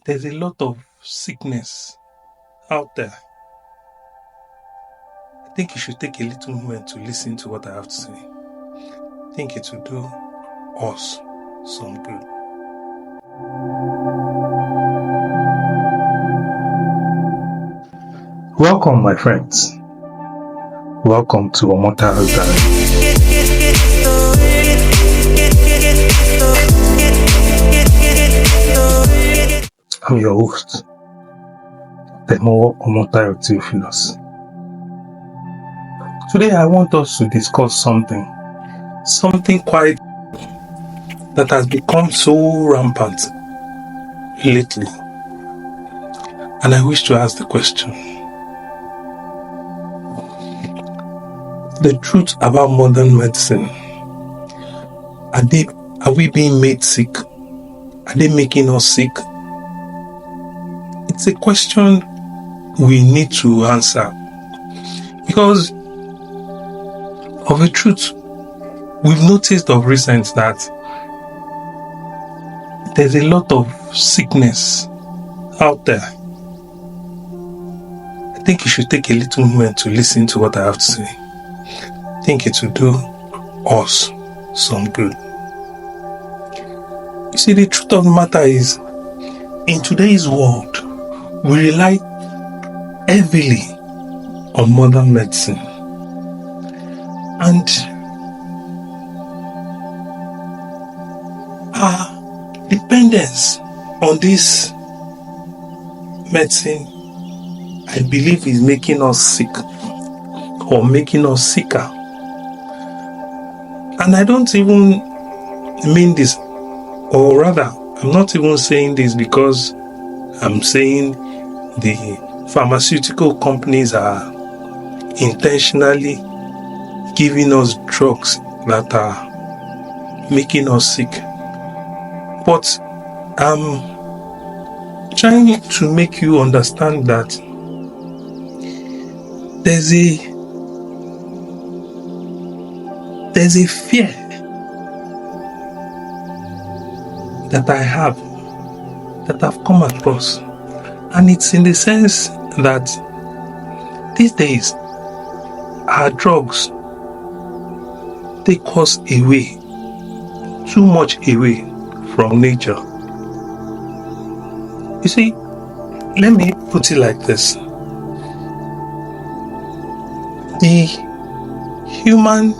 There's a lot of sickness out there. I think you should take a little moment to listen to what I have to say. I think it will do us some good. Welcome, my friends. Welcome to Omota I'm your host, Temo Omota Theophilus. Today I want us to discuss something quite that has become so rampant lately. And I wish to ask the question: the truth about modern medicine. Are we being made sick? Are they making us sick? It's a question we need to answer, because of a truth we've noticed of recent that there's a lot of sickness out there. I think you should take a little moment to listen to what I have to say. I think it will do us some good. You see, the truth of the matter is, in today's world, we rely heavily on modern medicine. And our dependence on this medicine, I believe, is making us sick or making us sicker. And I don't even mean this, or rather, I'm not even saying this because I'm saying the pharmaceutical companies are intentionally giving us drugs that are making us sick. But I'm trying to make you understand that there's a fear that I have, that I've come across, and it's in the sense that these days our drugs take us away, too much away from nature. You see, let me put it like this: the human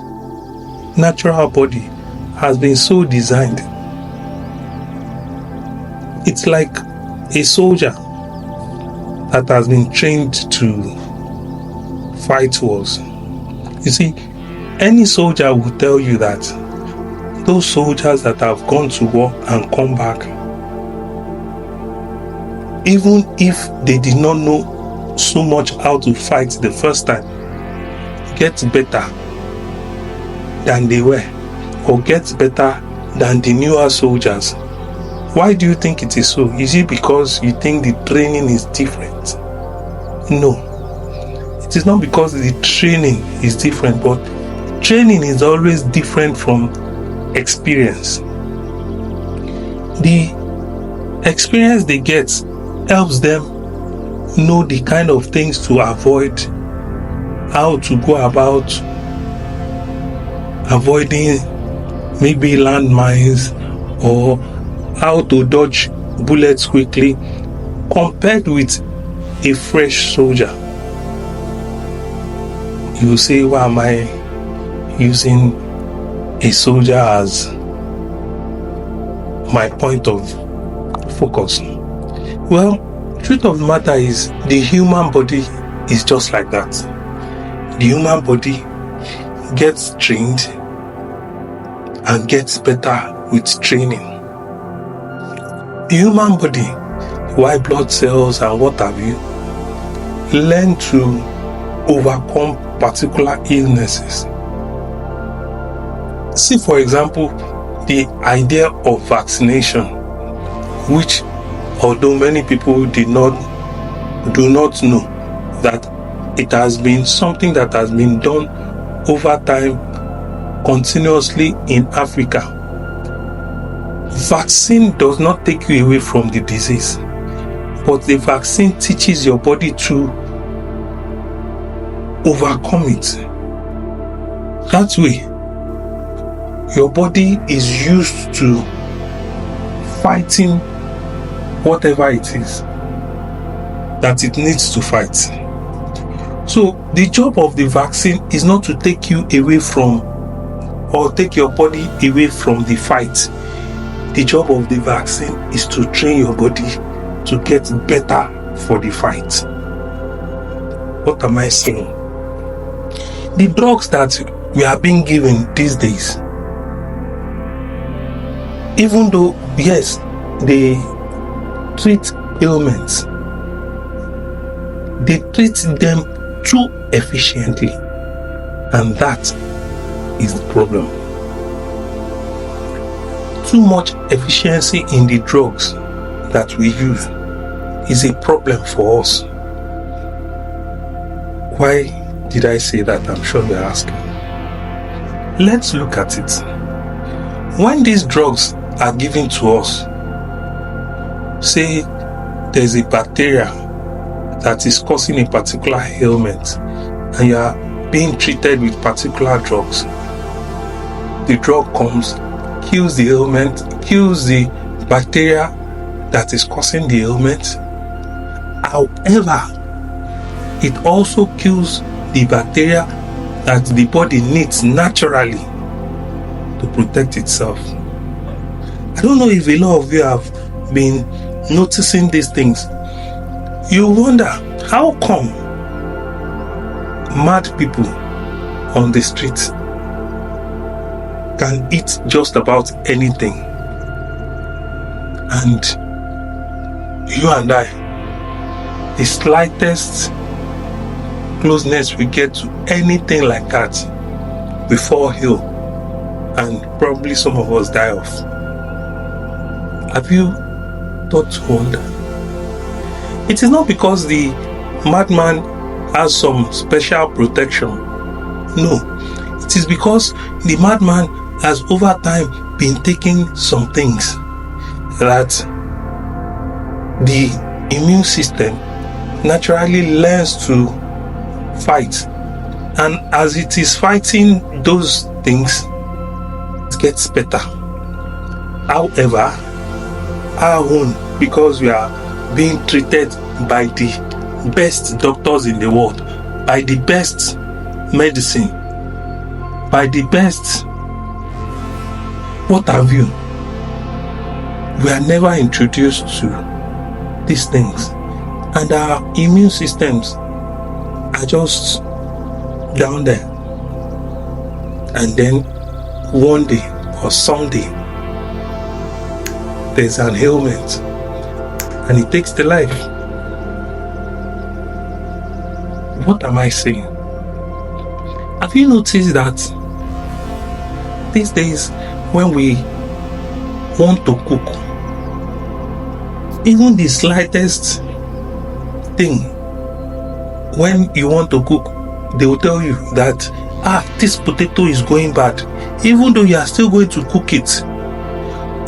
natural body has been so designed. It's like a soldier that has been trained to fight wars. You see, any soldier will tell you that those soldiers that have gone to war and come back, even if they did not know so much how to fight the first time, get better than they were, or get better than the newer soldiers. Why do you think it is so? Is it because you think the training is different? No. It is not because the training is different, but training is always different from experience. The experience they get helps them know the kind of things to avoid, how to go about avoiding maybe landmines, or how to dodge bullets quickly, compared with a fresh soldier. You will say, why am I using a soldier as my point of focus? Well, truth of the matter is, the human body is just like that. The human body gets trained and gets better with training. The human body, white blood cells and what have you, learn to overcome particular illnesses. See, for example, the idea of vaccination, which, although many people do not know that it has been something that has been done over time continuously in Africa. Vaccine does not take you away from the disease. but the vaccine teaches your body to overcome it. That way, your body is used to fighting whatever it is that it needs to fight. So the job of the vaccine is not to take you away from or take your body away from the fight. The job of the vaccine is to train your body to get better for the fight. What am I saying? The drugs that we are being given these days, even though, yes, they treat ailments, they treat them too efficiently, and that is the problem. Too much efficiency in the drugs that we use is a problem for us. Why did I say that? I'm sure you're asking. Let's look at it. When these drugs are given to us, say there's a bacteria that is causing a particular ailment and you are being treated with particular drugs. The drug comes, kills the ailment, kills the bacteria that is causing the ailment. However, it also kills the bacteria that the body needs naturally to protect itself. I don't know if a lot of you have been noticing these things. You wonder, how come mad people on the street can eat just about anything, and you and I, the slightest closeness we get to anything like that, we fall ill and probably some of us die off. Have you thought to wonder? It is not because the madman has some special protection. No, it is because the madman has over time been taking some things that the immune system naturally learns to fight, and as it is fighting those things, it gets better. However, our own, because we are being treated by the best doctors in the world, by the best medicine, by the best what have you, we are never introduced to these things, and our immune systems are just down there, and then one day or someday there's an ailment and it takes the life. What am I saying? Have you noticed that these days when we want to cook, even the slightest thing, when you want to cook, they will tell you that this potato is going bad, even though you are still going to cook it.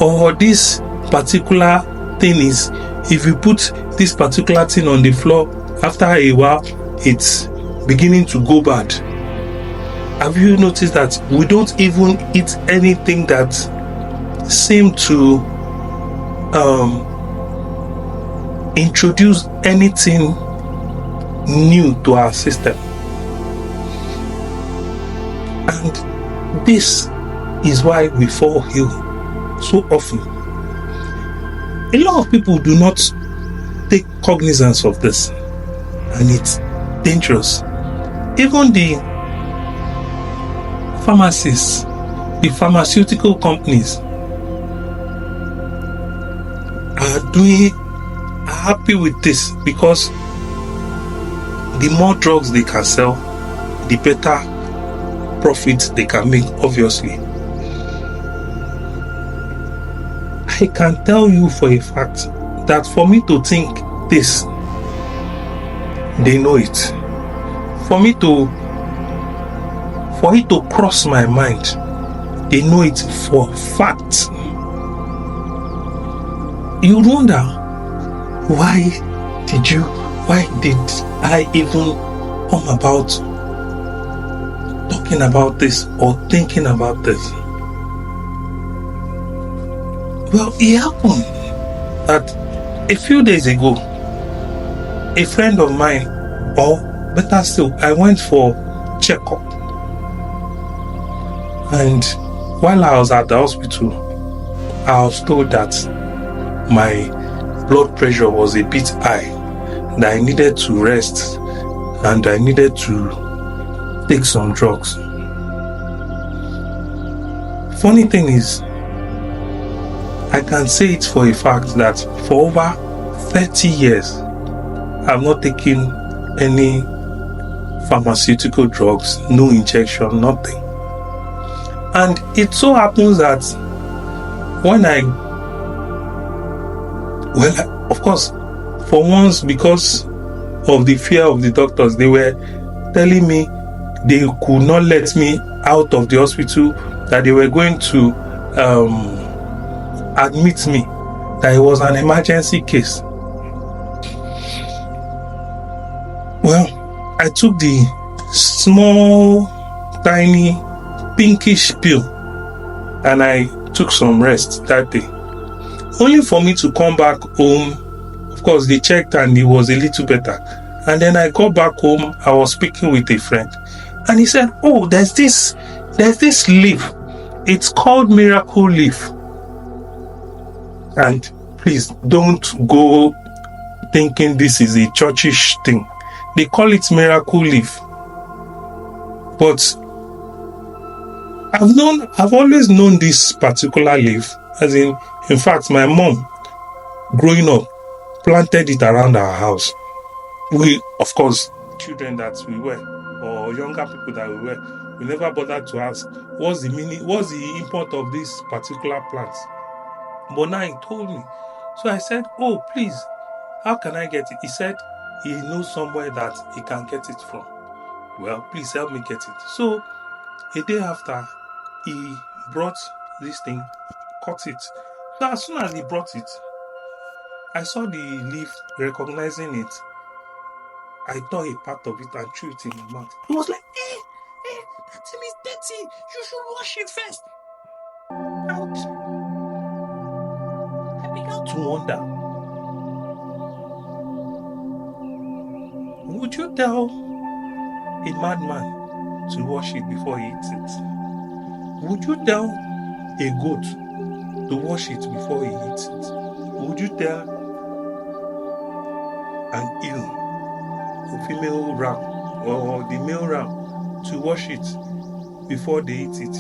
Or this particular thing is, if you put this particular thing on the floor, after a while it's beginning to go bad. Have you noticed that we don't even eat anything that seem to introduce anything new to our system? And this is why we fall ill so often. A lot of people do not take cognizance of this, and it's dangerous. Even the pharmacists, the pharmaceutical companies are happy with this, because the more drugs they can sell, the better profits they can make, obviously. I can tell you for a fact that for me to think this, they know it. For it to cross my mind, they know it for fact. You wonder, why did I even come about talking about this or thinking about this? Well, it happened that a few days ago, a friend of mine, or better still, I went for checkup. And while I was at the hospital, I was told that my blood pressure was a bit high, that I needed to rest and I needed to take some drugs. Funny thing is, I can say it for a fact that for over 30 years, I've not taken any pharmaceutical drugs, no injection, nothing. And it so happens that when of course, for once, because of the fear of the doctors, they were telling me they could not let me out of the hospital, that they were going to admit me, that it was an emergency case. Well, I took the small, tiny, pinkish pill and I took some rest that day. Only for me to come back home. Of course, they checked and it was a little better. And then I got back home. I was speaking with a friend, and he said, "Oh, there's this leaf. It's called miracle leaf. And please don't go thinking this is a churchish thing. They call it miracle leaf. But I've always known this particular leaf, as in fact, my mom, growing up, planted it around our house. We, of course, children that we were, or younger people that we were, we never bothered to ask, what's the import of this particular plant? But now he told me. So I said, "Oh, please, how can I get it?" He said he knows somewhere that he can get it from. Well, please help me get it. So a day after, he brought this thing, cut it. So as soon as he brought it, I saw the leaf, recognizing it. I tore a part of it and threw it in my mouth. He was like, hey, that thing is dirty. You should wash it first. And I began to wonder, would you tell a madman to wash it before he eats it? Would you tell a goat to wash it before he eats it? Would you tell an eel, a female ram, or the male ram to wash it before they eat it?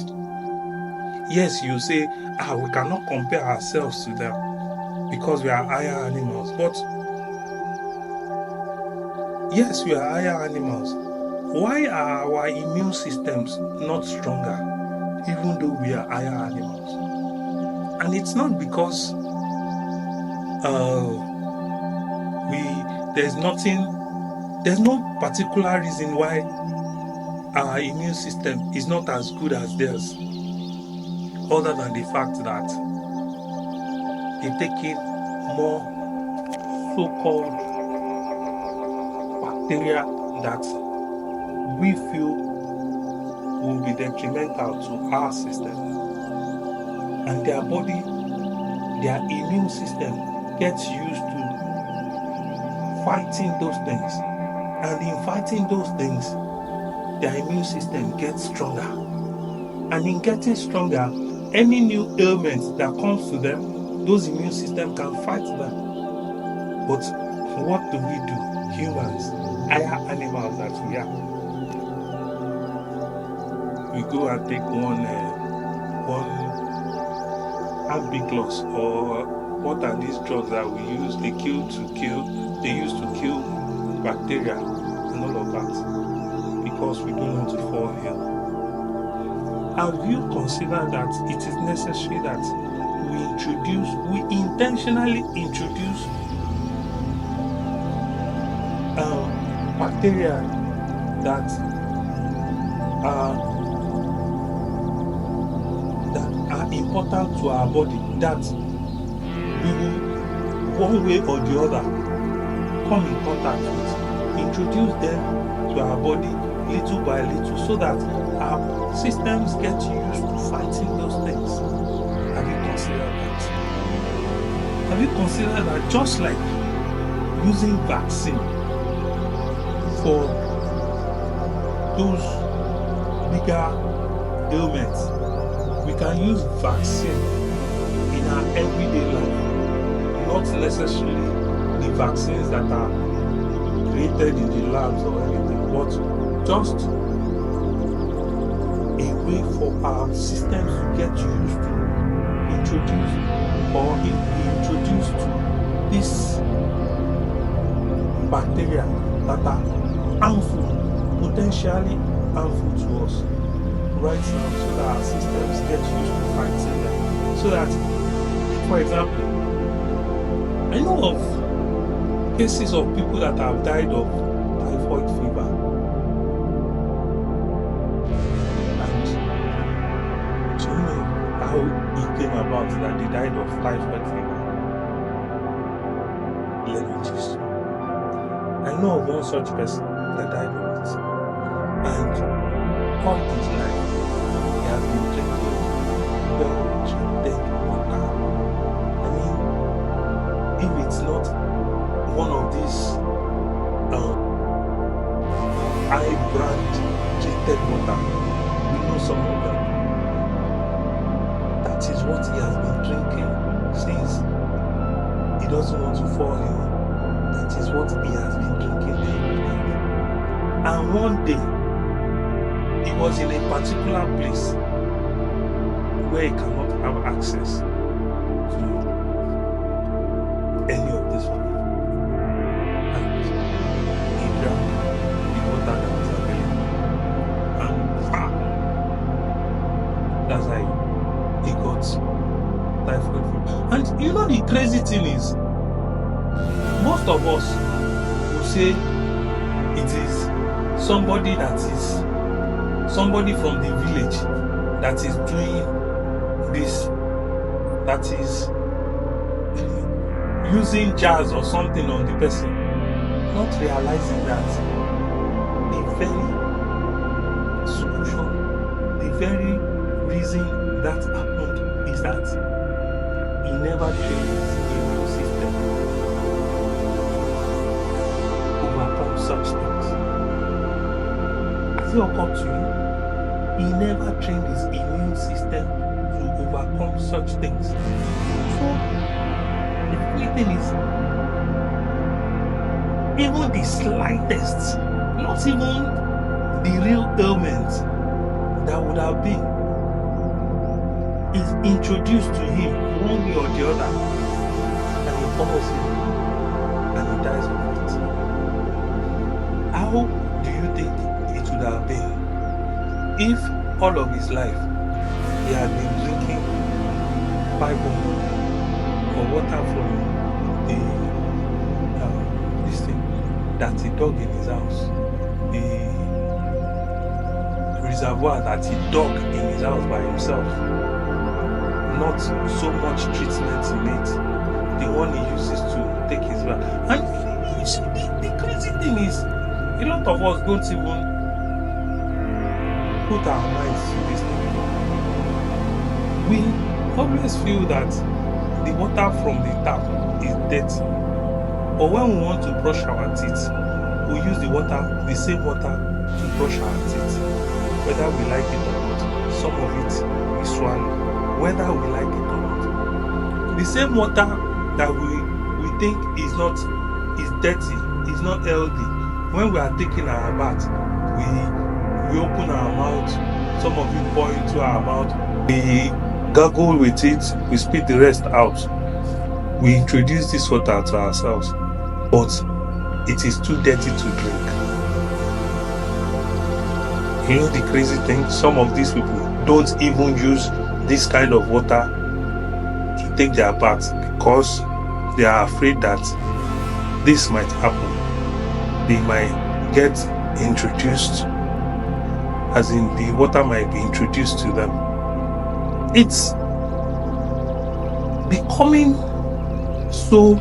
Yes, you say, we cannot compare ourselves to them because we are higher animals. But yes, we are higher animals. Why are our immune systems not stronger, even though we are higher animals? And it's not because there's no particular reason why our immune system is not as good as theirs, other than the fact that they take in more so-called bacteria that we feel will be detrimental to our system. And their immune system gets used to fighting those things. And in fighting those things, their immune system gets stronger. And in getting stronger, any new ailment that comes to them, those immune systems can fight them. But what do? Humans, higher animals that we are. We go and take one ambigloss, or what are these drugs that we use? They used to kill bacteria and all of that, because we don't want to fall ill. Have you considered that it is necessary that we intentionally introduce bacteria that are important to our body, that we will one way or the other come in contact with, introduce them to our body little by little so that our systems get used to fighting those things. Have you considered that? Have you considered that just like using vaccine for those bigger ailments, we can use vaccine in our everyday life, not necessarily the vaccines that are created in the labs or anything, but just a way for our systems to get used to, introduced or be introduced to this bacteria that are harmful, potentially harmful to us right now, so that our systems get used to fighting them. So that, for example, I know of cases of people that have died of typhoid fever. And do you know how it came about that they died of typhoid fever? Let me just. I know of one such person that died of it. And all his life, he has been drinking well-treated water. I mean, if it's not one of these high brand treated water, we know some of them. That is what he has been drinking since he doesn't want to fall ill. That is what he has been drinking every day. And one day, he was in a particular place where he cannot have access to any of this water. And he drank the water that was available. And that's how he got typhoid fever. And you know the crazy thing is, most of us will say it is somebody from the village that is doing this, that is using jazz or something on the person, not realizing that the very solution, the very reason that happened is that he never trained his immune system to overcome such things. Has it occurred to you? He never trained his immune system to overcome such things. So the funny thing is, even the slightest, not even the real ailment that would have been, is introduced to him one way or the other, and he follows him and he dies of it. How do you think it would have been if all of his life he had been drinking pipe or water from this thing that he dug in his house, the reservoir that he dug in his house by himself, not so much treatment in it, the one he uses to take his bath. And the crazy thing is, a lot of us don't even put our minds to this thing. We always feel that the water from the tap is dirty, but when we want to brush our teeth, we use the same water to brush our teeth, whether we like it or not. Some of it we swallow, whether we like it or not. The same water that we think is dirty, is not healthy, when we are taking our bath, we open our mouth, some of it pour into our mouth, we gargle with it, we spit the rest out. We introduce this water to ourselves, but it is too dirty to drink. You know the crazy thing? Some of these people don't even use this kind of water to take their bath because they are afraid that this might happen. They might get introduced, as in the water might be introduced to them. It's becoming so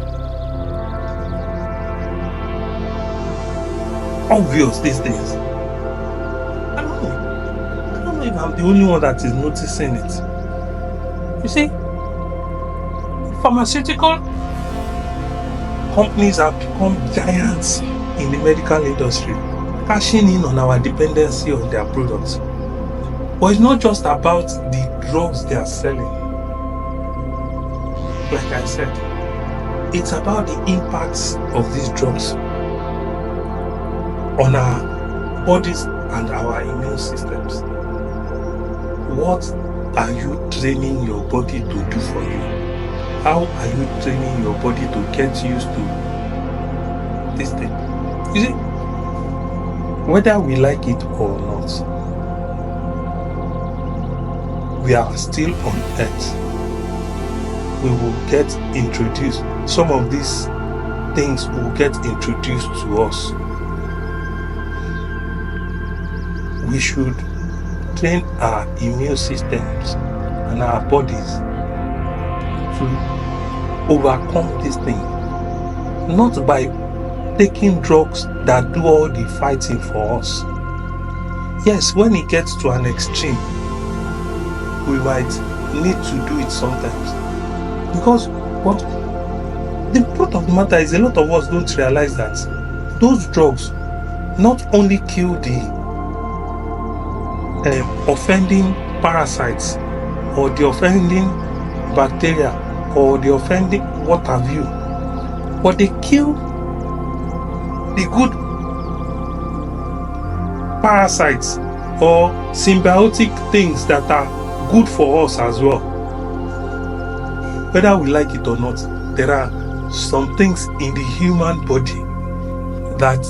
obvious these days. I don't know. I don't know if I'm the only one that is noticing it. You see, pharmaceutical companies have become giants in the medical industry, cashing in on our dependency on their products. But it's not just about the drugs they are selling. Like I said, it's about the impacts of these drugs on our bodies and our immune systems. What are you training your body to do for you? How are you training your body to get used to this thing? You see, whether we like it or not, we are still on earth. We will get introduced. Some of these things will get introduced to us. We should train our immune systems and our bodies to overcome this thing, not by taking drugs that do all the fighting for us. Yes, when it gets to an extreme, we might need to do it sometimes. Because what the truth of the matter is, a lot of us don't realize that those drugs not only kill the offending parasites or the offending bacteria or the offending what have you, but they kill the good parasites or symbiotic things that are good for us as well. Whether we like it or not, there are some things in the human body that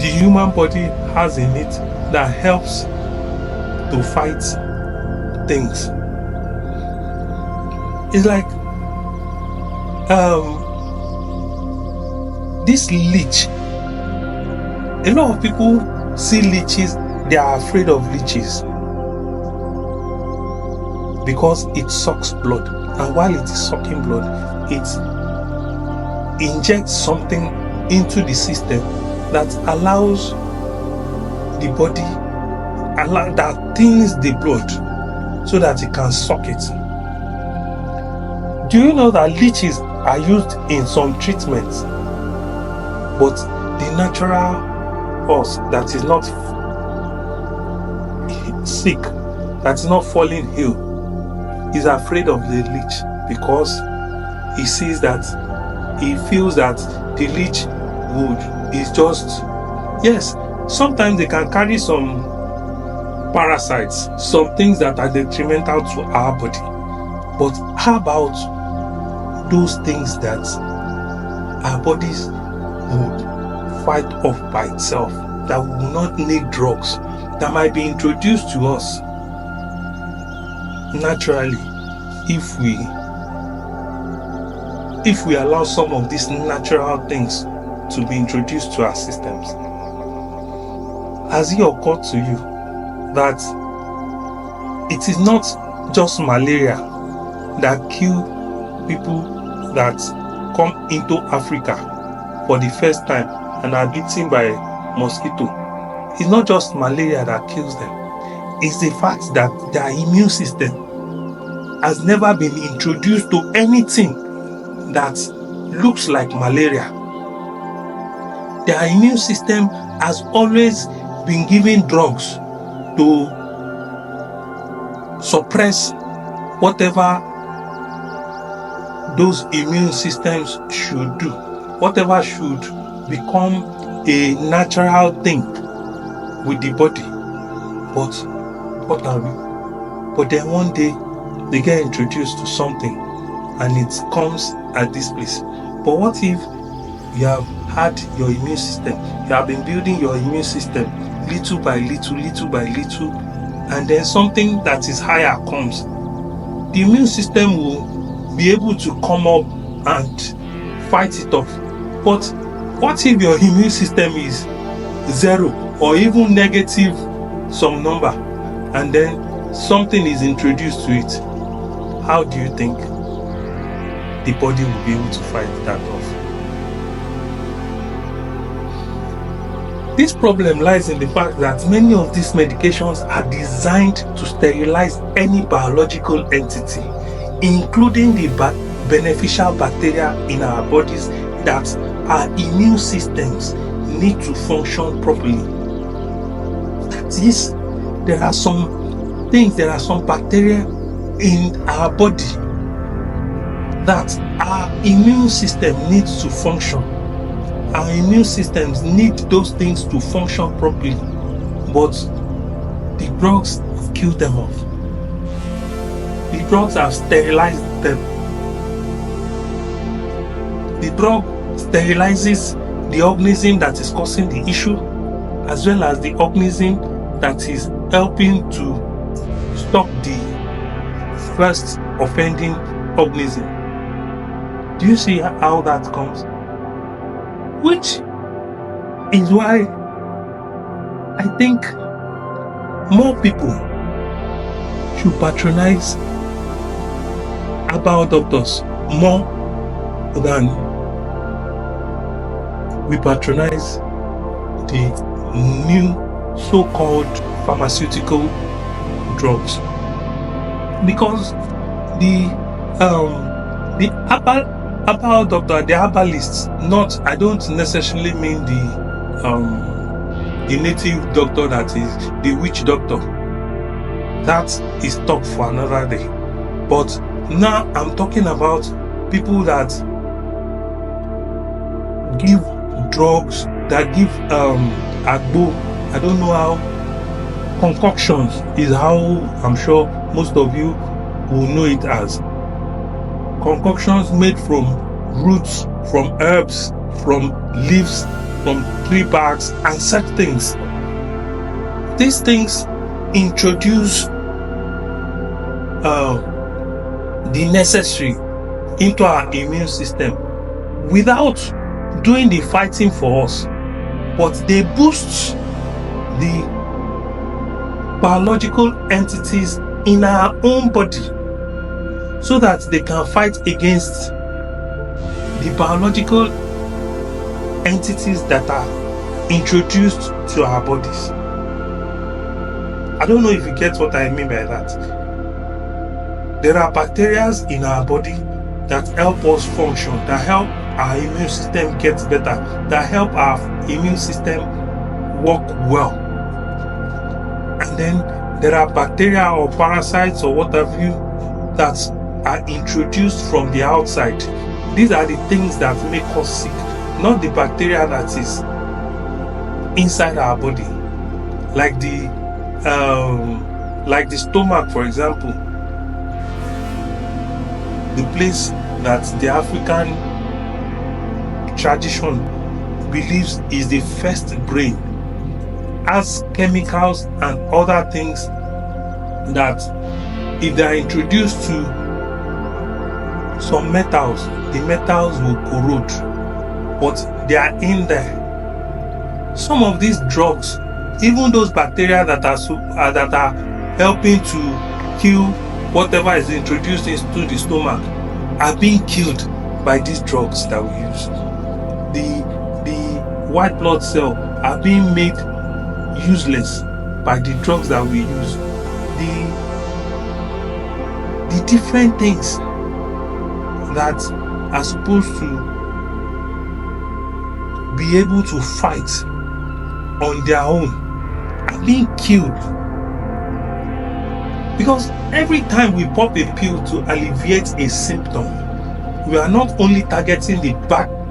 the human body has in it that helps to fight things. It's like this leech. A lot of people see leeches, they are afraid of leeches because it sucks blood, and while it is sucking blood, it injects something into the system that allows the body, that thins the blood so that it can suck it. Do you know that leeches are used in some treatments, but the natural us that is not sick, that is not falling ill, is afraid of the leech because he sees that, he feels that the leech is just, yes, sometimes they can carry some parasites, some things that are detrimental to our body. But how about those things that our bodies would fight off by itself, that will not need drugs, that might be introduced to us naturally if we allow some of these natural things to be introduced to our systems? Has it occurred to you that it is not just malaria that kill people that come into Africa for the first time and are bitten by mosquito? It's not just malaria that kills them. It's the fact that their immune system has never been introduced to anything that looks like malaria. Their immune system has always been given drugs to suppress whatever those immune systems should do, whatever should become a natural thing with the body. But what are we? But then one day they get introduced to something and it comes at this place. But what if you have had your immune system, you have been building your immune system little by little, and then something that is higher comes? The immune system will be able to come up and fight it off. But what if your immune system is 0 or even negative some number, and then something is introduced to it? How do you think the body will be able to fight that off? This problem lies in the fact that many of these medications are designed to sterilize any biological entity, including the beneficial bacteria in our bodies that our immune systems need to function properly. That is, there are some bacteria in our body that our immune system needs to function. Our immune systems need those things to function properly, but the drugs have killed them off. The drugs have sterilized them. The drug sterilizes the organism that is causing the issue, as well as the organism that is helping to stop the first offending organism. Do you see how that comes? Which is why I think more people should patronize herbal doctors more than we patronize the new so-called pharmaceutical drugs. Because the herbal doctor, the herbalists, I don't necessarily mean the native doctor, that is the witch doctor. That is talk for another day. But now I'm talking about people that give drugs, that give agbo, I don't know how, concoctions is how I'm sure most of you will know it as. Concoctions made from roots, from herbs, from leaves, from tree barks, and such things. These things introduce the necessary into our immune system without doing the fighting for us, but they boost the biological entities in our own body so that they can fight against the biological entities that are introduced to our bodies. I don't know if you get what I mean by that. There are bacteria in our body that help us function, that help our immune system get better, that help our immune system work well. And then there are bacteria or parasites or what have you that are introduced from the outside. These are the things that make us sick, not the bacteria that is inside our body. Like the stomach, for example, the place that the African tradition believes is the first brain, has chemicals and other things that, if they are introduced to some metals, the metals will corrode, but they are in there. Some of these drugs, even those bacteria that are helping to kill whatever is introduced into the stomach, are being killed by these drugs that we use. The white blood cell are being made useless by the drugs that we use. The different things that are supposed to be able to fight on their own are being killed. Because every time we pop a pill to alleviate a symptom, we are not only targeting the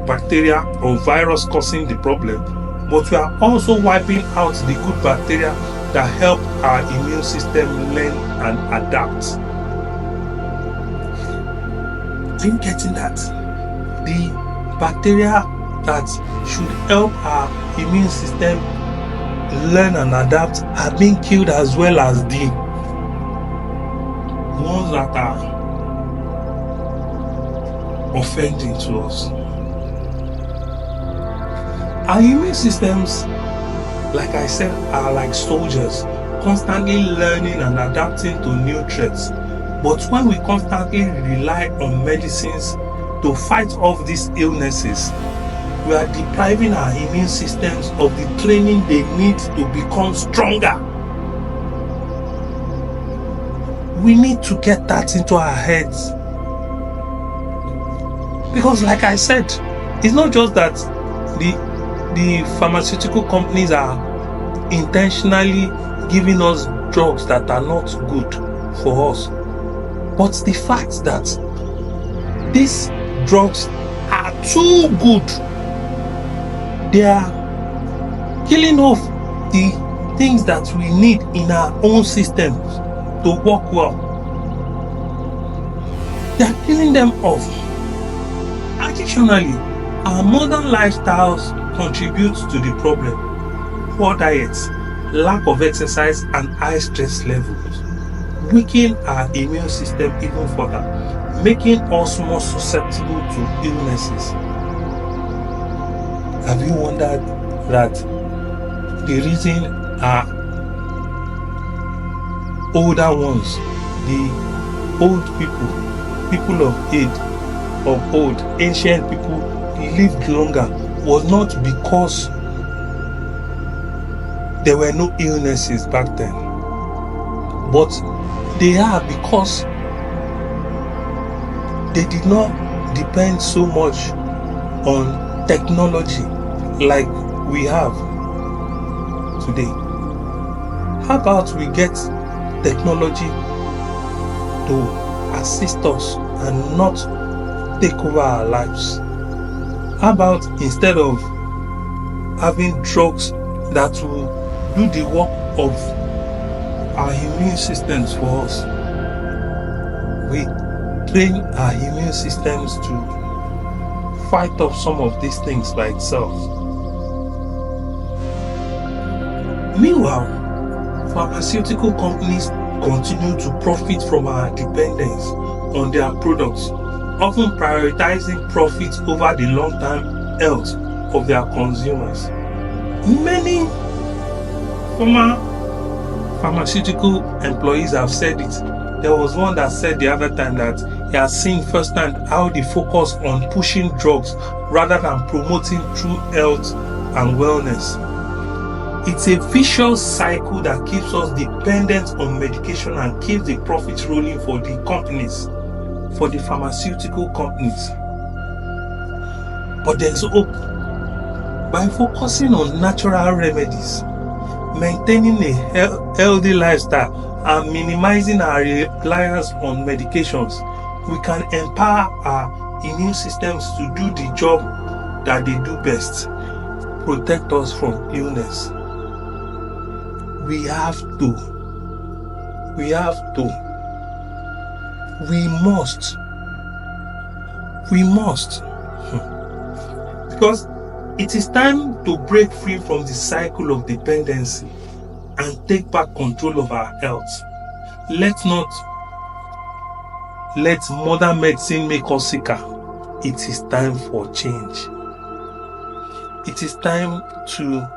bacteria or virus causing the problem, but we are also wiping out the good bacteria that help our immune system learn and adapt. Are you getting that? The bacteria that should help our immune system learn and adapt are being killed, as well as the ones that are offending to us. Our immune systems, like I said, are like soldiers, constantly learning and adapting to new threats. But when we constantly rely on medicines to fight off these illnesses, we are depriving our immune systems of the training they need to become stronger. We need to get that into our heads. Because like I said, it's not just that the pharmaceutical companies are intentionally giving us drugs that are not good for us, but the fact that these drugs are too good, they are killing off the things that we need in our own systems to work well. They are killing them off. Additionally, our modern lifestyles contribute to the problem. Poor diets, lack of exercise, and high stress levels weaken our immune system even further, making us more susceptible to illnesses. Have you wondered that the reason our older ones, the old people of old, ancient people lived longer was not because there were no illnesses back then, but they are because they did not depend so much on technology like we have today. How about we get technology to assist us and not take over our lives? How about instead of having drugs that will do the work of our immune systems for us, we train our immune systems to fight off some of these things by itself. Meanwhile, pharmaceutical companies continue to profit from our dependence on their products, often prioritizing profits over the long-term health of their consumers. Many former pharmaceutical employees have said it. There was one that said the other time that he has seen firsthand how they focus on pushing drugs rather than promoting true health and wellness. It's a vicious cycle that keeps us dependent on medication and keeps the profits rolling for the companies, for the pharmaceutical companies. But there's hope. By focusing on natural remedies, maintaining a healthy lifestyle, and minimizing our reliance on medications, we can empower our immune systems to do the job that they do best, protect us from illness. We must, because it is time to break free from the cycle of dependency and take back control of our health. Let's not let modern medicine make us sicker. It is time for change. It is time to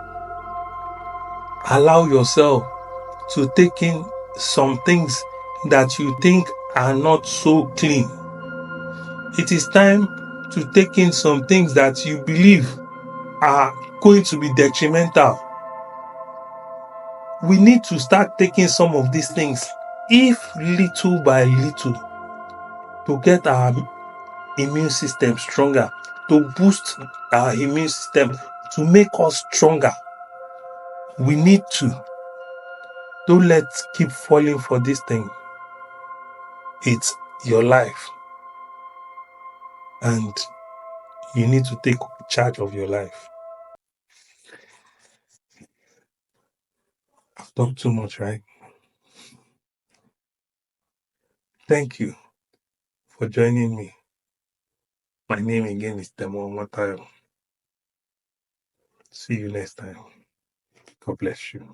allow yourself to take in some things that you think are not so clean. It is time to take in some things that you believe are going to be detrimental. We need to start taking some of these things, if little by little, to get our immune system stronger, to boost our immune system, to make us stronger. We need to. Don't let's keep falling for this thing. It's your life, and you need to take charge of your life. I've talked too much, right? Thank you for joining me. My name again is Demo Matayo. See you next time. God bless you.